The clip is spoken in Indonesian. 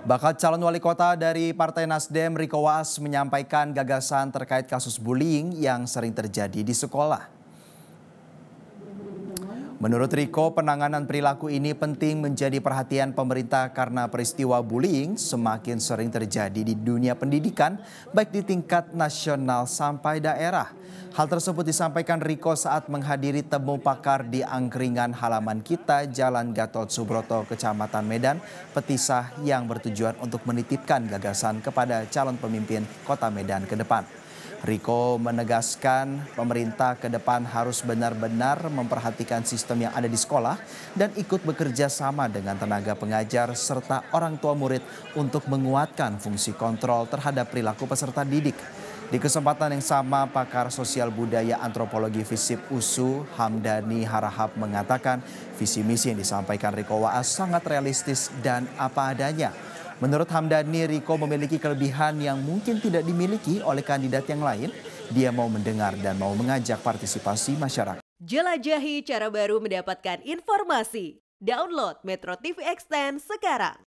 Bakal calon wali kota dari Partai Nasdem, Riko Waas menyampaikan gagasan terkait kasus bullying yang sering terjadi di sekolah. Menurut Riko, penanganan perilaku ini penting menjadi perhatian pemerintah karena peristiwa bullying semakin sering terjadi di dunia pendidikan, baik di tingkat nasional sampai daerah. Hal tersebut disampaikan Riko saat menghadiri temu pakar di angkringan halaman kita Jalan Gatot Subroto, Kecamatan Medan, Petisah yang bertujuan untuk menitipkan gagasan kepada calon pemimpin Kota Medan ke depan. Riko menegaskan pemerintah ke depan harus benar-benar memperhatikan sistem yang ada di sekolah dan ikut bekerja sama dengan tenaga pengajar serta orang tua murid untuk menguatkan fungsi kontrol terhadap perilaku peserta didik. Di kesempatan yang sama, pakar sosial budaya antropologi FISIP USU Hamdani Harahap mengatakan visi misi yang disampaikan Riko Waas sangat realistis dan apa adanya. Menurut Hamdani, Riko memiliki kelebihan yang mungkin tidak dimiliki oleh kandidat yang lain. Dia mau mendengar dan mau mengajak partisipasi masyarakat. Jelajahi cara baru mendapatkan informasi. Download Metro TV Extend sekarang.